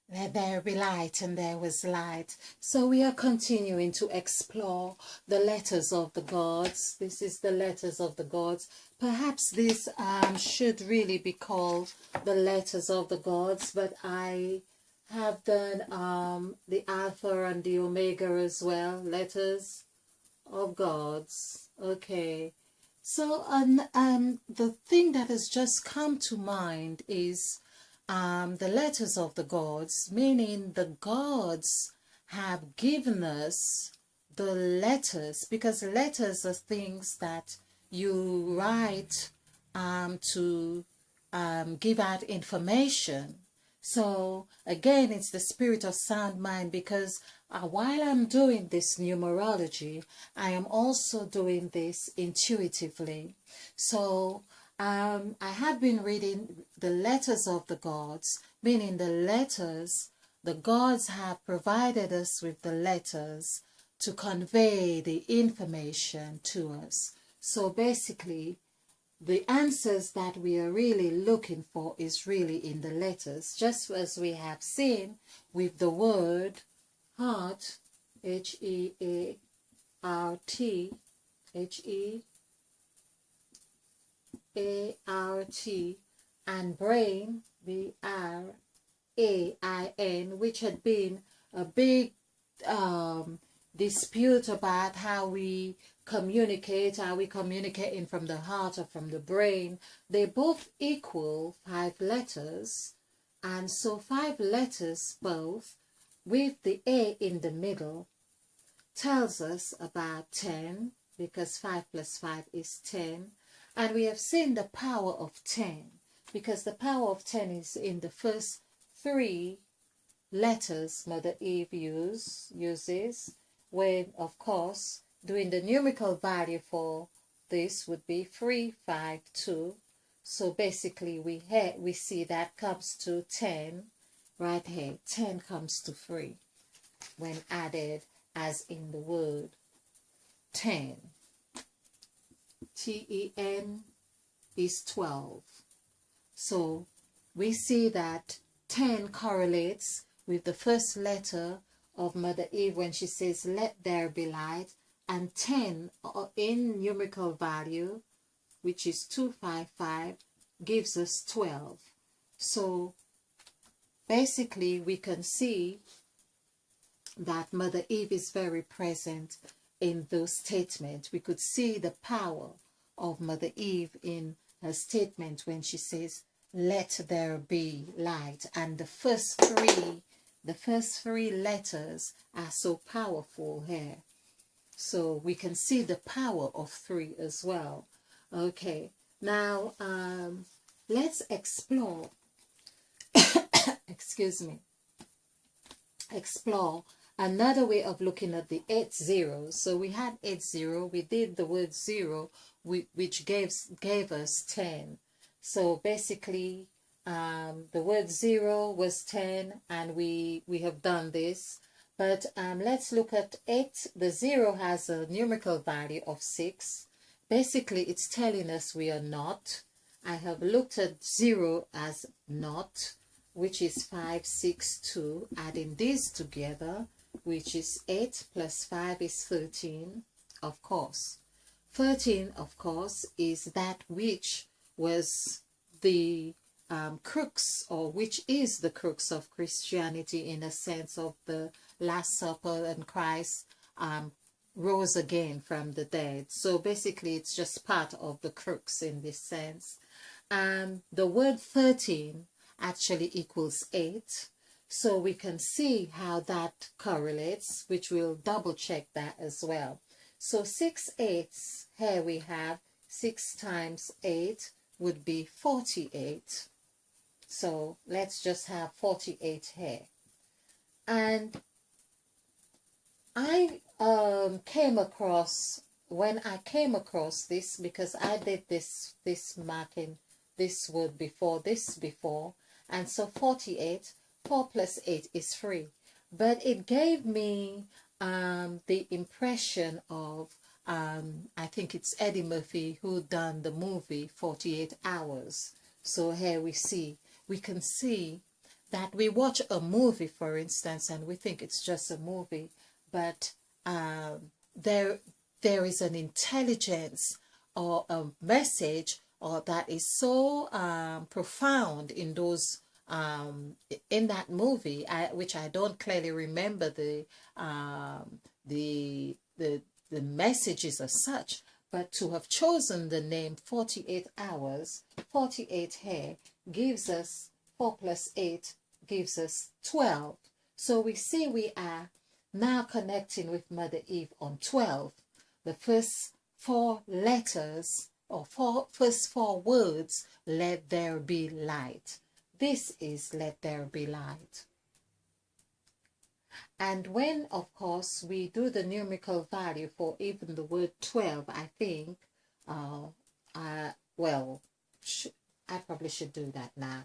Let there be light, and there was light. So we are continuing to explore the letters of the gods. This is the letters of the gods. Perhaps this should really be called the letters of the gods, but I have done the Alpha and the Omega as well, letters of gods. Okay. So the thing that has just come to mind is the letters of the gods, meaning the gods have given us the letters, because letters are things that you write to give out information. So again, it's the spirit of sound mind, because while I'm doing this numerology, I am also doing this intuitively. So I have been reading the letters of the gods, meaning the letters, the gods have provided us with the letters to convey the information to us. So basically, the answers that we are really looking for is really in the letters, just as we have seen with the word heart, Heart, Heart, and brain, Brain, which had been a big dispute about how we communicate. Are we communicating from the heart or from the brain? They both equal 5 letters, and so 5 letters both with the A in the middle tells us about 10, because 5 plus 5 is 10. And we have seen the power of 10, because the power of 10 is in the first 3 letters Mother Eve uses, when, of course, doing the numerical value for this would be 352. So basically we see that comes to 10 right here. 10 comes to 3 when added as in the word 10. TEN is 12. So we see that 10 correlates with the first letter of Mother Eve when she says, let there be light, and 10 in numerical value, which is 255, gives us 12. So basically we can see that Mother Eve is very present in those statements. We could see the power of Mother Eve in her statement when she says, let there be light. And the first three letters are so powerful here. So we can see the power of 3 as well. Okay, now let's explore, excuse me, explore another way of looking at the 8 zeros. So we had 8 0, we did the word 0, which gave us 10. So basically the word 0 was 10, and we have done this. But let's look at 8. The 0 has a numerical value of 6. Basically it's telling us we are not. I have looked at 0 as not, which is 5, 6, 2. Adding these together, which is 8 plus 5 is 13, of course. 13, of course, is that which was the crux, or which is the crux of Christianity, in a sense of the Last Supper, and Christ rose again from the dead. So basically it's just part of the crux in this sense. The word 13 actually equals 8. So we can see how that correlates, which we'll double check that as well. So 6 8s, here we have 6 times 8 would be 48. So let's just have 48 here. And I came across, when I came across this, because I did this marking, this word before, and so 48, 4 plus 8 is 3. But it gave me the impression of, I think it's Eddie Murphy who done the movie 48 Hours. So here we can see that we watch a movie, for instance, and we think it's just a movie, but there is an intelligence or a message or that is so profound in those in that movie, which I don't clearly remember the the messages as such, but to have chosen the name 48 hours, 48 hair gives us 4 plus 8 gives us 12. So we see we are now connecting with Mother Eve on 12. The first 4 letters or first 4 words, let there be light. This is let there be light. And when, of course, we do the numerical value for even the word 12, I think, well, I probably should do that now.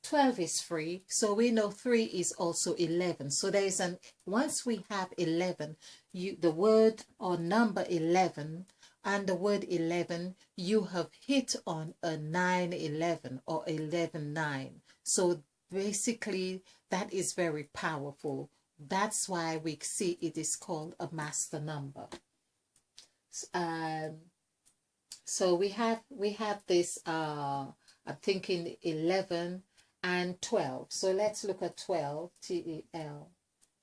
12 is free, so we know 3 is also 11. So there is once we have 11, the word or number 11 and the word 11, you have hit on a 9-11 or 11-9. So basically, that is very powerful. That's why we see it is called a master number. So we have this, I'm thinking 11 and 12. So let's look at 12,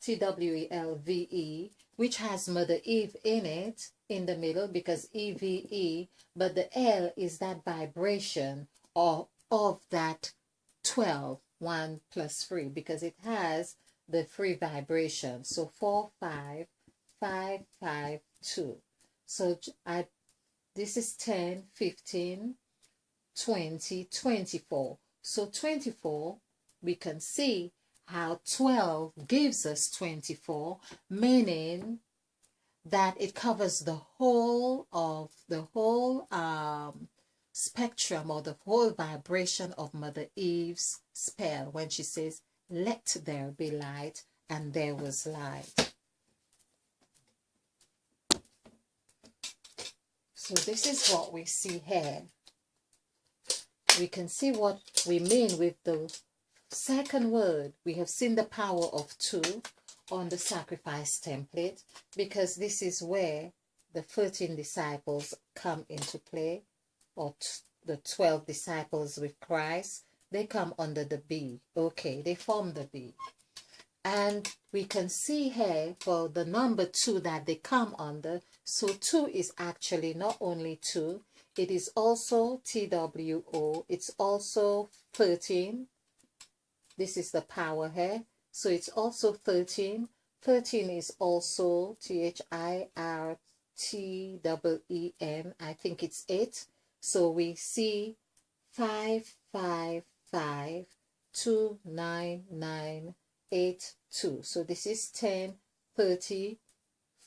TWELVE, which has Mother Eve in it, in the middle, because EVE, but the L is that vibration of that 12, 1 plus 3, because it has the 3 vibration. So 4, 5, 5, 5, 2. So this is 10, 15, 20, 24. So 24, we can see how 12 gives us 24, meaning that it covers the whole spectrum or the whole vibration of Mother Eve's spell when she says, let there be light, and there was light. So this is what we see here. We can see what we mean with the second word. We have seen the power of 2 on the sacrifice template, because this is where the 13 disciples come into play, or the 12 disciples with Christ. They come under the B. Okay, they form the B. And we can see here for the number 2 that they come under. So 2 is actually not only 2, it is also TWO. It's also 13. This is the power here. So it's also 13. 13 is also THIRTEEN. I think it's 8. So we see 5, 5, 5, 2, 9, 9, 8, 2. So this is 10, 30,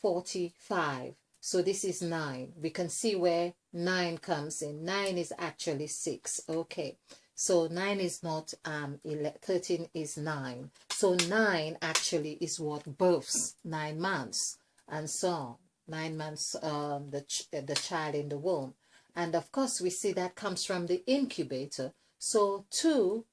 45. So this is 9. We can see where 9 comes in. 9 is actually 6. Okay. So 9 is not 13 is 9. So 9 actually is what births 9 months and so on. 9 months the child in the womb. And of course we see that comes from the incubator. So 2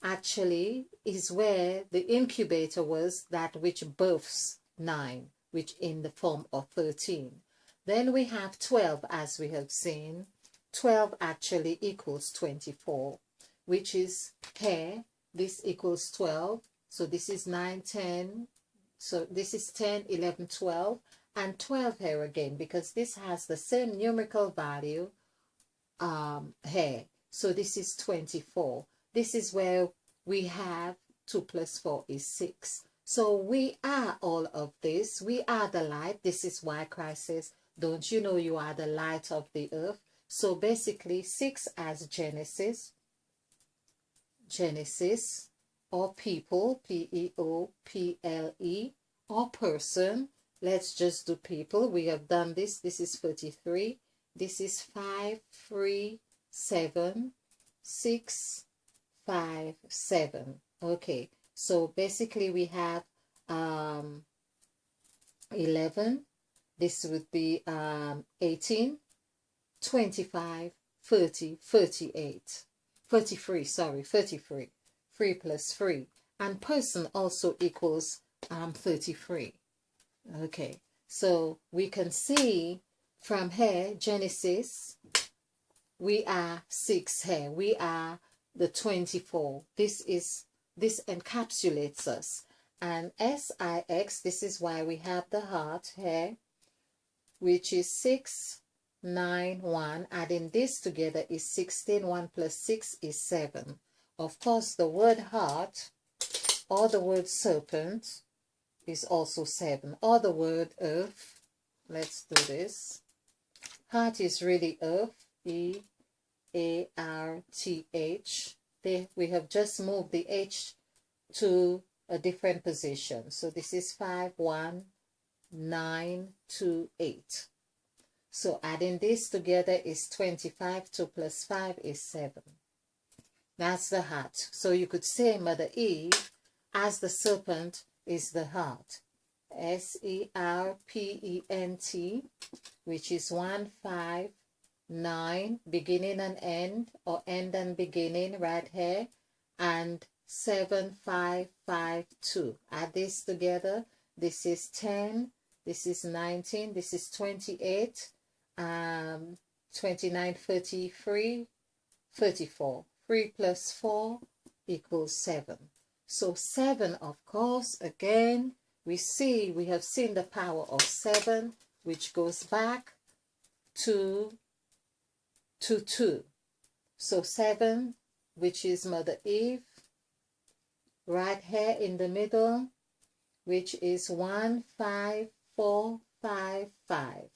actually is where the incubator was, that which births 9, which in the form of 13. Then we have 12, as we have seen. 12 actually equals 24, which is here. This equals 12. So this is 9, 10. So this is 10, 11, 12. And 12 here again, because this has the same numerical value here. So this is 24. This is where we have 2 plus 4 is 6. So we are all of this. We are the light. This is why Christ says, don't you know you are the light of the earth? So basically 6 as Genesis, or people, PEOPLE, or person. Let's just do people. We have done this. This is 33. This is 5, 3, 7, 6, 5, 7. Okay. So basically we have 11. This would be 18, 25, 30, 38. 33, sorry, 33. 3 plus 3. And person also equals 33. Okay, so we can see from here, Genesis, we are 6 here. We are the 24. This encapsulates us. And SIX, this is why we have the heart here, which is 6, 9, 1. Adding this together is 16. 1 plus 6 is 7. Of course, the word heart or the word serpent is also 7. Or the word earth. Let's do this. Heart is really earth. E-A-R-T-H. We have just moved the H to a different position. So this is 5, 1, 9, 2, 8. So adding this together is 25. 2 plus 5 is 7. That's the heart. So you could say Mother Eve, as the serpent, is the heart. S-E-R-P-E-N-T, which is 1, 5, 9, beginning and end, or end and beginning right here, and 7, 5, 5, 2. Add this together. This is 10, this is 19, this is 28, 29, 33, 34. 3 plus 4 equals 7. So 7, of course, again, we have seen the power of 7, which goes back to 2. So 7, which is Mother Eve, right here in the middle, which is 1, 5, 4, 5, 5.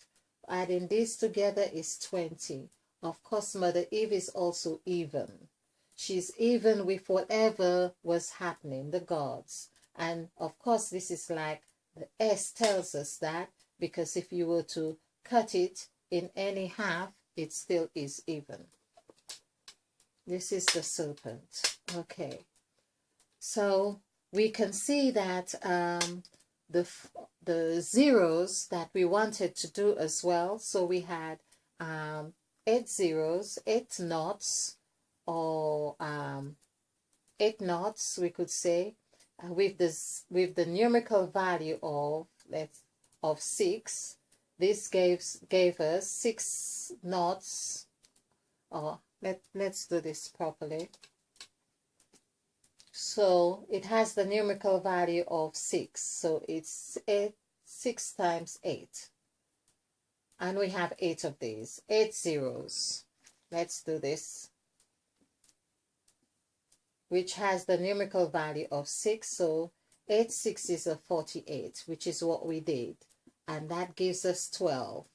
Adding this together is 20. Of course, Mother Eve is also even. She's even with whatever was happening, the gods. And of course, this is like the S tells us that, because if you were to cut it in any half, it still is even. This is the serpent. Okay. So we can see that the zeros that we wanted to do as well. So we had 8 zeros, 8 knots, or 8 knots, we could say, with the numerical value of 6. This gave us 6 knots. Let's do this properly. So it has the numerical value of 6. So it's 6 times 8. And we have 8 of these. 8 zeros. Let's do this. Which has the numerical value of 6. So 8 6 is 48, which is what we did. And that gives us 12.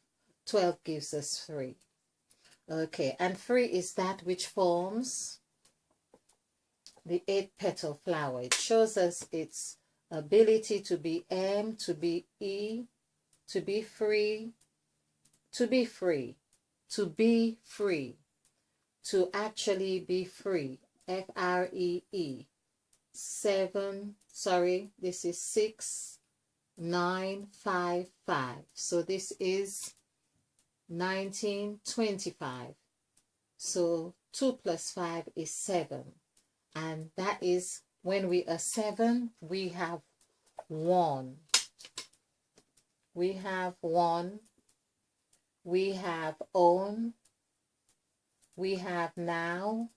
12 gives us 3. Okay, and 3 is that which forms the 8-petal flower. It shows us its ability to be M, to be E, to be free, to be free, to be free, to actually be free. F-R-E-E. 7, sorry, this is 6, 9, 5, 5. So this is 1925. So 2 plus 5 is 7. And that is when we are 7, we have 1. We have 1. We have own. We have now.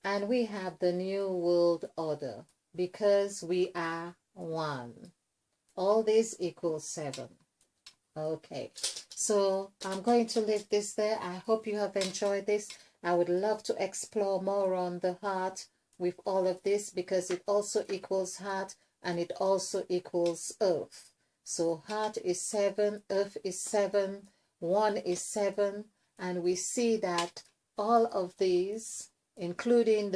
And we have the new world order, because we are 1. All this equals 7. Okay, so I'm going to leave this there. I hope you have enjoyed this. I would love to explore more on the heart with all of this, because it also equals heart and it also equals earth. So heart is 7, earth is 7, 1 is 7, and we see that all of these, including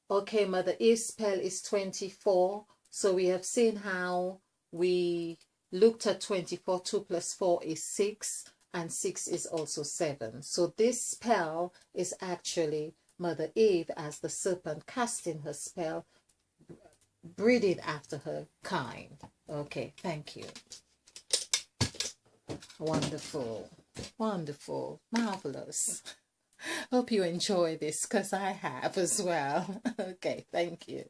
okay, Mother Eve's spell is 24. So we have seen how we looked at 24. 2 plus 4 is 6, and 6 is also 7. So this spell is actually Mother Eve as the serpent casting her spell, breeding after her kind. Okay, thank you. Wonderful, wonderful, marvelous. Hope you enjoy this because I have as well. Okay, thank you.